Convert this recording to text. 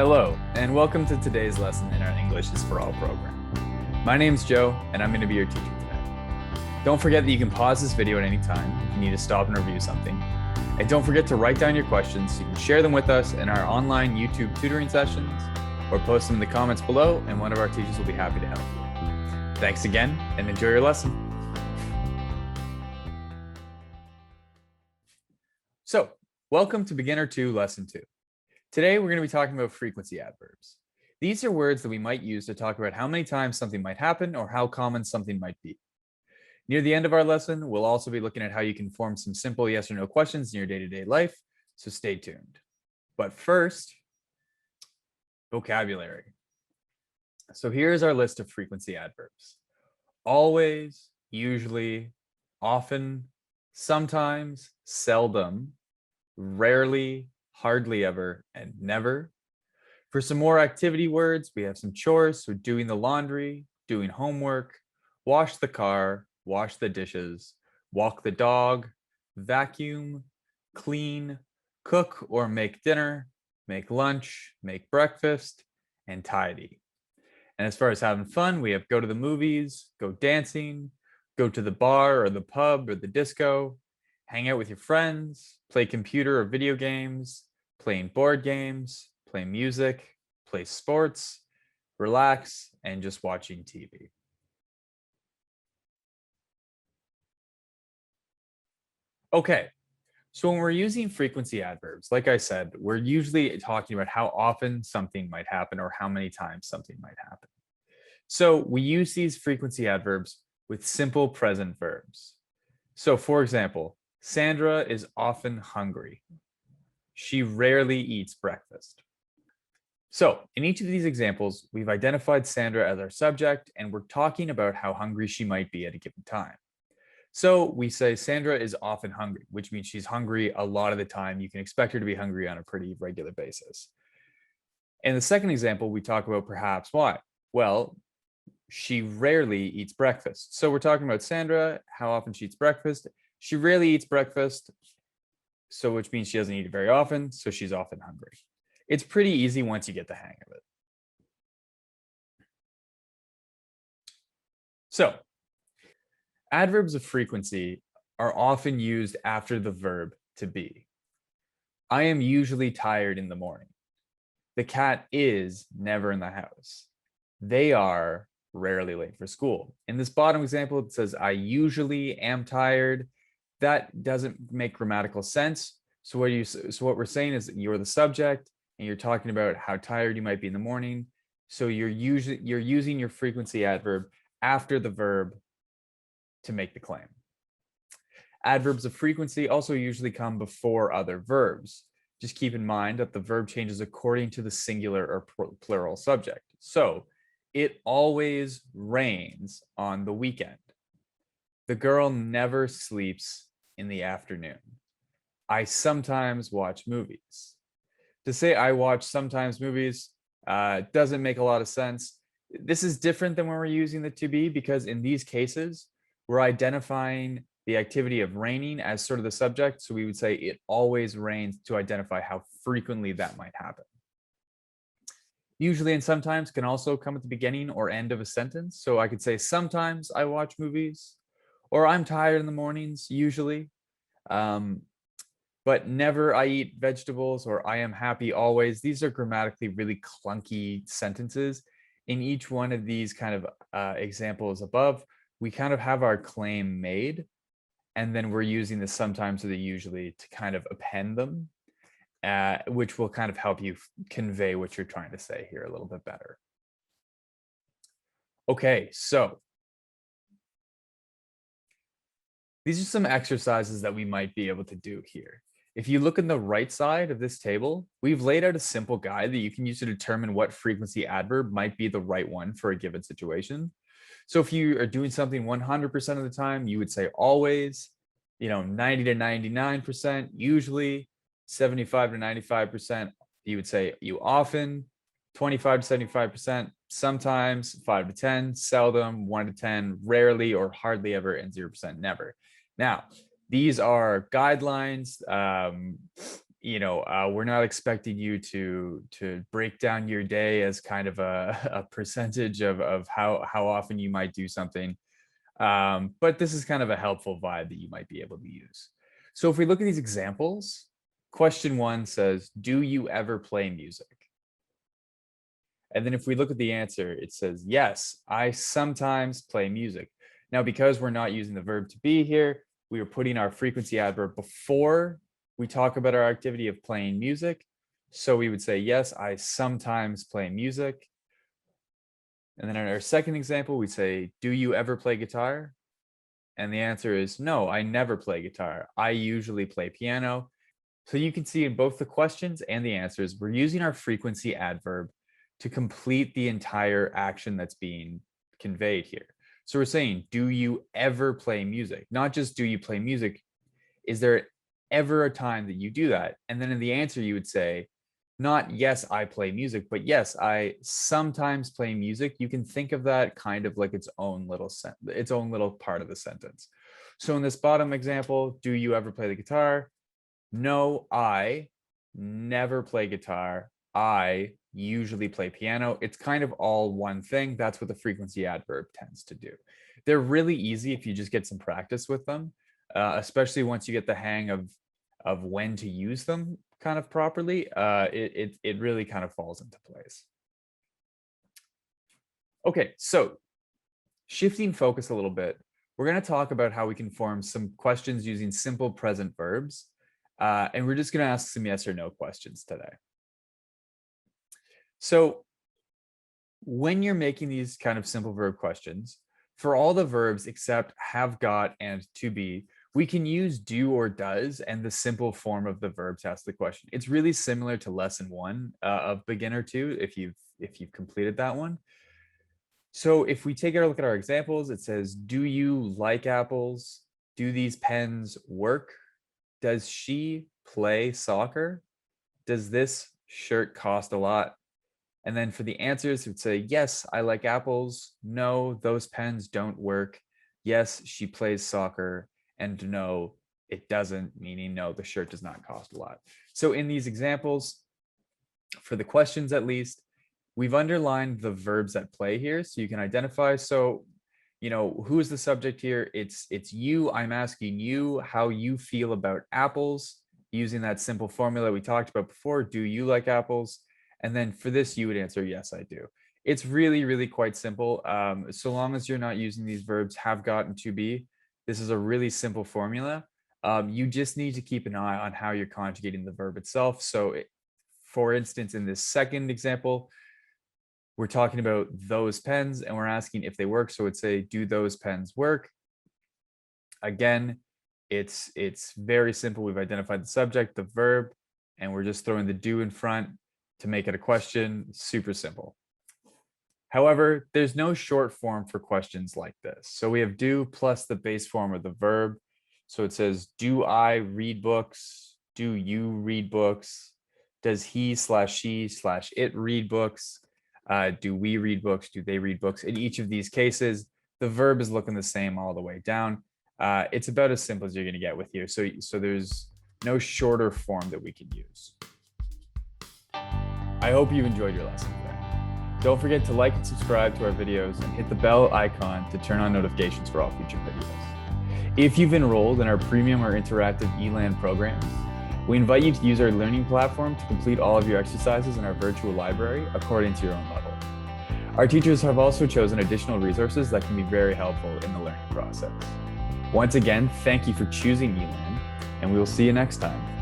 Hello, and welcome to today's lesson in our English is for All program. My name's Joe, and I'm going to be your teacher today. Don't forget that you can pause this video at any time if you need to stop and review something. And don't forget to write down your questions so you can share them with us in our online YouTube tutoring sessions, or post them in the comments below, and one of our teachers will be happy to help you. Thanks again, and enjoy your lesson. So, welcome to Beginner 2, Lesson 2. Today, we're going to be talking about frequency adverbs. These are words that we might use to talk about how many times something might happen or how common something might be. Near the end of our lesson, we'll also be looking at how you can form some simple yes or no questions in your day-to-day life, so stay tuned. But first, vocabulary. So here's our list of frequency adverbs. Always, usually, often, sometimes, seldom, rarely, hardly ever, and never. For some more activity words, we have some chores, so doing the laundry, doing homework, wash the car, wash the dishes, walk the dog, vacuum, clean, cook or make dinner, make lunch, make breakfast, and tidy. And as far as having fun, we have go to the movies, go dancing, go to the bar or the pub or the disco, hang out with your friends, play computer or video games, playing board games, play music, play sports, relax, and just watching TV. Okay, so when we're using frequency adverbs, like I said, we're usually talking about how often something might happen or how many times something might happen. So we use these frequency adverbs with simple present verbs. So for example, Sandra is often hungry. She rarely eats breakfast. So in each of these examples, we've identified Sandra as our subject, and we're talking about how hungry she might be at a given time. So we say Sandra is often hungry, which means she's hungry a lot of the time. You can expect her to be hungry on a pretty regular basis. In the second example, we talk about perhaps why. Well, she rarely eats breakfast. So we're talking about Sandra, how often she eats breakfast. She rarely eats breakfast, so which means she doesn't eat it very often, so she's often hungry. It's pretty easy once you get the hang of it. So, adverbs of frequency are often used after the verb to be. I am usually tired in the morning. The cat is never in the house. They are rarely late for school. In this bottom example, it says, I usually am tired. That doesn't make grammatical sense. So what we're saying is that you're the subject and you're talking about how tired you might be in the morning. So you're using your frequency adverb after the verb to make the claim. Adverbs of frequency also usually come before other verbs. Just keep in mind that the verb changes according to the singular or plural subject. So it always rains on the weekend. The girl never sleeps in the afternoon. I sometimes watch movies. To say I watch sometimes movies doesn't make a lot of sense. This is different than when we're using the to be, because in these cases, we're identifying the activity of raining as sort of the subject. So we would say it always rains to identify how frequently that might happen. Usually and sometimes can also come at the beginning or end of a sentence. So I could say sometimes I watch movies, or I'm tired in the mornings, usually. But never I eat vegetables, or I am happy always. These are grammatically really clunky sentences. In each one of these kind of examples above, we kind of have our claim made, and then we're using the sometimes or the usually to kind of append them, which will kind of help you convey what you're trying to say here a little bit better. Okay, so these are some exercises that we might be able to do here. If you look on the right side of this table, we've laid out a simple guide that you can use to determine what frequency adverb might be the right one for a given situation. So if you are doing something 100% of the time, you would say always, 90 to 99%, usually 75 to 95%, you would say you often, 25 to 75%, sometimes 5 to 10, seldom, 1 to 10, rarely or hardly ever, and 0% never. Now, these are guidelines. we're not expecting you to break down your day as kind of a percentage of how often you might do something. But this is kind of a helpful vibe that you might be able to use. So if we look at these examples, question 1 says, do you ever play music? And then if we look at the answer, it says, yes, I sometimes play music. Now, because we're not using the verb to be here, we are putting our frequency adverb before we talk about our activity of playing music. So we would say, yes, I sometimes play music. And then in our second example, we say, do you ever play guitar? And the answer is no, I never play guitar. I usually play piano. So you can see in both the questions and the answers, we're using our frequency adverb to complete the entire action that's being conveyed here. So we're saying, do you ever play music? Not just do you play music, is there ever a time that you do that? And then in the answer, you would say, not yes, I play music, but yes, I sometimes play music. You can think of that kind of like its own little part of the sentence. So in this bottom example, do you ever play the guitar? No, I never play guitar. I usually play piano. It's kind of all one thing. That's what the frequency adverb tends to do. They're really easy if you just get some practice with them, especially once you get the hang of when to use them kind of properly. It really kind of falls into place. Okay, so shifting focus a little bit, we're going to talk about how we can form some questions using simple present verbs. And we're just going to ask some yes or no questions today. So when you're making these kind of simple verb questions, for all the verbs except have, got, and to be, we can use do or does and the simple form of the verb to ask the question. It's really similar to lesson 1 of beginner 2 if you've completed that one. So if we take a look at our examples, it says, do you like apples? Do these pens work? Does she play soccer? Does this shirt cost a lot? And then for the answers, it would say, yes, I like apples. No, those pens don't work. Yes, she plays soccer. And no, it doesn't, meaning no, the shirt does not cost a lot. So in these examples, for the questions at least, we've underlined the verbs at play here so you can identify. So, who is the subject here? It's you. I'm asking you how you feel about apples using that simple formula we talked about before. Do you like apples? And then for this, you would answer, yes, I do. It's really, really quite simple. So long as you're not using these verbs have, got, and to be, this is a really simple formula. You just need to keep an eye on how you're conjugating the verb itself. So for instance, in this second example, we're talking about those pens and we're asking if they work. So it's say, do those pens work? Again, it's very simple. We've identified the subject, the verb, and we're just throwing the do in front to make it a question. Super simple. However, there's no short form for questions like this. So we have do plus the base form of the verb. So it says, do I read books? Do you read books? Does he/she/it read books? Do we read books? Do they read books? In each of these cases, the verb is looking the same all the way down. It's about as simple as you're going to get with here. So there's no shorter form that we can use. I hope you enjoyed your lesson today. Don't forget to like and subscribe to our videos and hit the bell icon to turn on notifications for all future videos. If you've enrolled in our premium or interactive E-LAN programs, we invite you to use our learning platform to complete all of your exercises in our virtual library according to your own level. Our teachers have also chosen additional resources that can be very helpful in the learning process. Once again, thank you for choosing E-LAN, and we will see you next time.